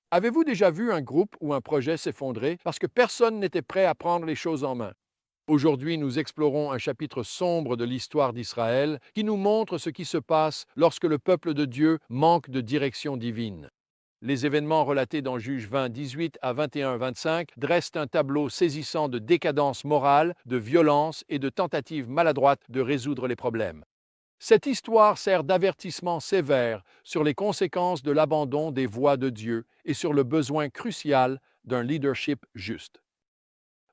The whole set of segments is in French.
Avez-vous déjà vu un groupe ou un projet s'effondrer parce que personne n'était prêt à prendre les choses en main? Aujourd'hui, nous explorons un chapitre sombre de l'histoire d'Israël qui nous montre ce qui se passe lorsque le peuple de Dieu manque de direction divine. Les événements relatés dans Juges 20, 18 à 21, 25 dressent un tableau saisissant de décadence morale, de violence et de tentatives maladroites de résoudre les problèmes. Cette histoire sert d'avertissement sévère sur les conséquences de l'abandon des voies de Dieu et sur le besoin crucial d'un leadership juste.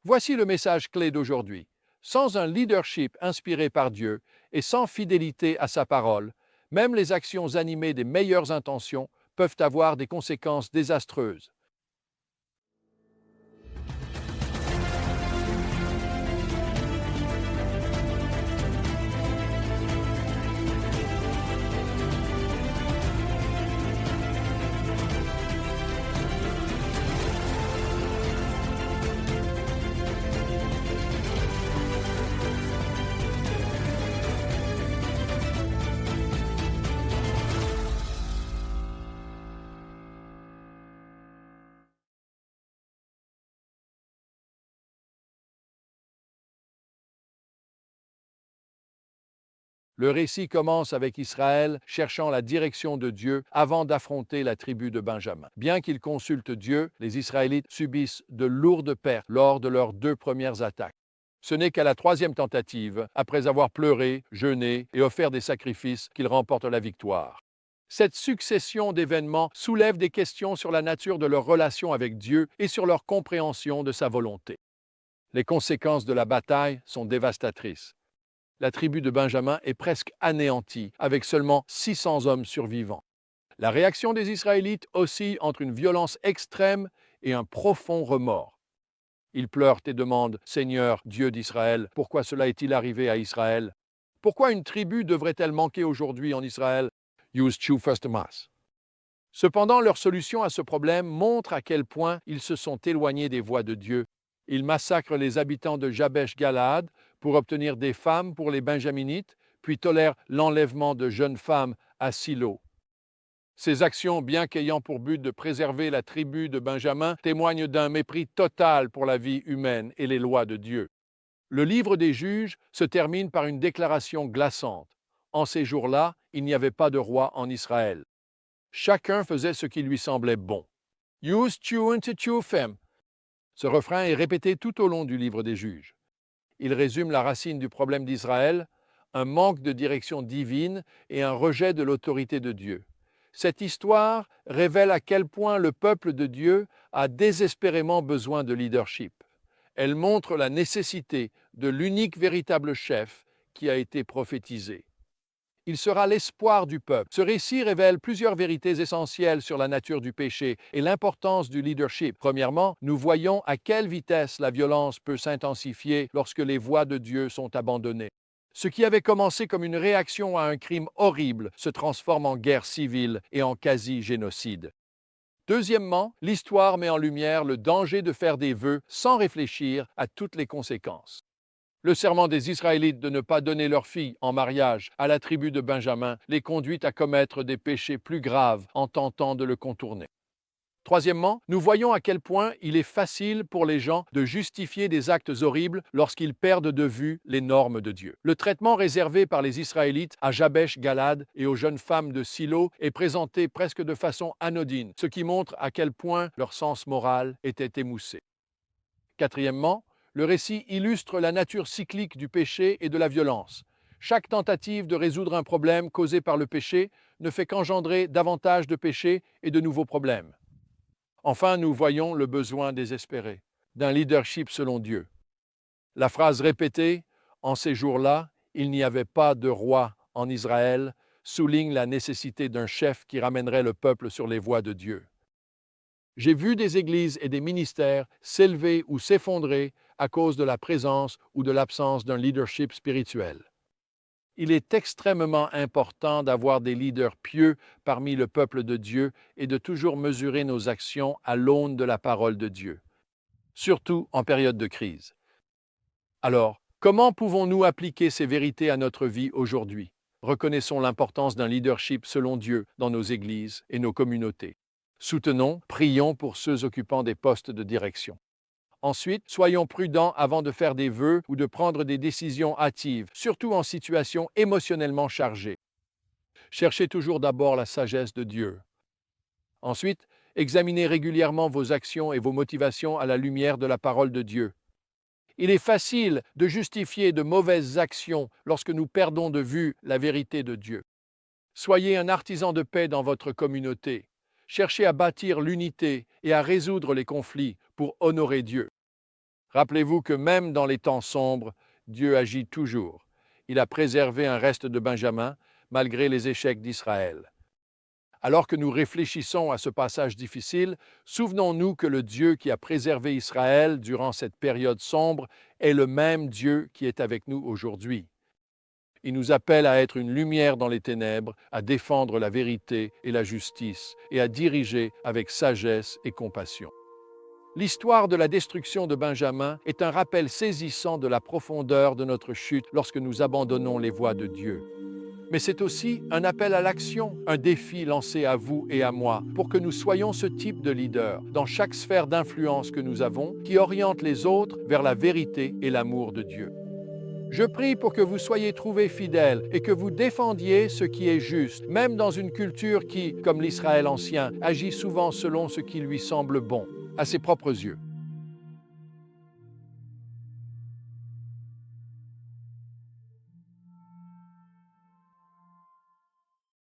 Voici le message clé d'aujourd'hui. Sans un leadership inspiré par Dieu et sans fidélité à sa parole, même les actions animées des meilleures intentions peuvent avoir des conséquences désastreuses. Le récit commence avec Israël cherchant la direction de Dieu avant d'affronter la tribu de Benjamin. Bien qu'ils consultent Dieu, les Israélites subissent de lourdes pertes lors de leurs deux premières attaques. Ce n'est qu'à la troisième tentative, après avoir pleuré, jeûné et offert des sacrifices, qu'ils remportent la victoire. Cette succession d'événements soulève des questions sur la nature de leur relation avec Dieu et sur leur compréhension de sa volonté. Les conséquences de la bataille sont dévastatrices. La tribu de Benjamin est presque anéantie, avec seulement 600 hommes survivants. La réaction des Israélites oscille entre une violence extrême et un profond remords. Ils pleurent et demandent, Seigneur, Dieu d'Israël, pourquoi cela est-il arrivé à Israël? Pourquoi une tribu devrait-elle manquer aujourd'hui en Israël? Use Chu first mass. Cependant, leur solution à ce problème montre à quel point ils se sont éloignés des voies de Dieu. Ils massacrent les habitants de Jabesh-Galaad pour obtenir des femmes pour les Benjaminites, puis tolèrent l'enlèvement de jeunes femmes à Silo. Ces actions, bien qu'ayant pour but de préserver la tribu de Benjamin, témoignent d'un mépris total pour la vie humaine et les lois de Dieu. Le livre des juges se termine par une déclaration glaçante. En ces jours-là, il n'y avait pas de roi en Israël. Chacun faisait ce qui lui semblait bon. Use tu tu fem. Ce refrain est répété tout au long du livre des juges. Il résume la racine du problème d'Israël, un manque de direction divine et un rejet de l'autorité de Dieu. Cette histoire révèle à quel point le peuple de Dieu a désespérément besoin de leadership. Elle montre la nécessité de l'unique véritable chef qui a été prophétisé. Il sera l'espoir du peuple. Ce récit révèle plusieurs vérités essentielles sur la nature du péché et l'importance du leadership. Premièrement, nous voyons à quelle vitesse la violence peut s'intensifier lorsque les voies de Dieu sont abandonnées. Ce qui avait commencé comme une réaction à un crime horrible se transforme en guerre civile et en quasi-génocide. Deuxièmement, l'histoire met en lumière le danger de faire des vœux sans réfléchir à toutes les conséquences. Le serment des Israélites de ne pas donner leur fille en mariage à la tribu de Benjamin les conduit à commettre des péchés plus graves en tentant de le contourner. Troisièmement, nous voyons à quel point il est facile pour les gens de justifier des actes horribles lorsqu'ils perdent de vue les normes de Dieu. Le traitement réservé par les Israélites à Jabesh-Galad et aux jeunes femmes de Silo est présenté presque de façon anodine, ce qui montre à quel point leur sens moral était émoussé. Quatrièmement, le récit illustre la nature cyclique du péché et de la violence. Chaque tentative de résoudre un problème causé par le péché ne fait qu'engendrer davantage de péchés et de nouveaux problèmes. Enfin, nous voyons le besoin désespéré d'un leadership selon Dieu. La phrase répétée En ces jours-là, il n'y avait pas de roi en Israël souligne la nécessité d'un chef qui ramènerait le peuple sur les voies de Dieu. J'ai vu des églises et des ministères s'élever ou s'effondrer à cause de la présence ou de l'absence d'un leadership spirituel. Il est extrêmement important d'avoir des leaders pieux parmi le peuple de Dieu et de toujours mesurer nos actions à l'aune de la parole de Dieu, surtout en période de crise. Alors, comment pouvons-nous appliquer ces vérités à notre vie aujourd'hui? Reconnaissons l'importance d'un leadership selon Dieu dans nos églises et nos communautés. Soutenons, prions pour ceux occupant des postes de direction. Ensuite, soyons prudents avant de faire des vœux ou de prendre des décisions hâtives, surtout en situation émotionnellement chargée. Cherchez toujours d'abord la sagesse de Dieu. Ensuite, examinez régulièrement vos actions et vos motivations à la lumière de la parole de Dieu. Il est facile de justifier de mauvaises actions lorsque nous perdons de vue la vérité de Dieu. Soyez un artisan de paix dans votre communauté. Cherchez à bâtir l'unité et à résoudre les conflits pour honorer Dieu. Rappelez-vous que même dans les temps sombres, Dieu agit toujours. Il a préservé un reste de Benjamin malgré les échecs d'Israël. Alors que nous réfléchissons à ce passage difficile, souvenons-nous que le Dieu qui a préservé Israël durant cette période sombre est le même Dieu qui est avec nous aujourd'hui. Il nous appelle à être une lumière dans les ténèbres, à défendre la vérité et la justice, et à diriger avec sagesse et compassion. L'histoire de la destruction de Benjamin est un rappel saisissant de la profondeur de notre chute lorsque nous abandonnons les voies de Dieu. Mais c'est aussi un appel à l'action, un défi lancé à vous et à moi pour que nous soyons ce type de leader dans chaque sphère d'influence que nous avons qui oriente les autres vers la vérité et l'amour de Dieu. Je prie pour que vous soyez trouvés fidèles et que vous défendiez ce qui est juste, même dans une culture qui, comme l'Israël ancien, agit souvent selon ce qui lui semble bon, à ses propres yeux.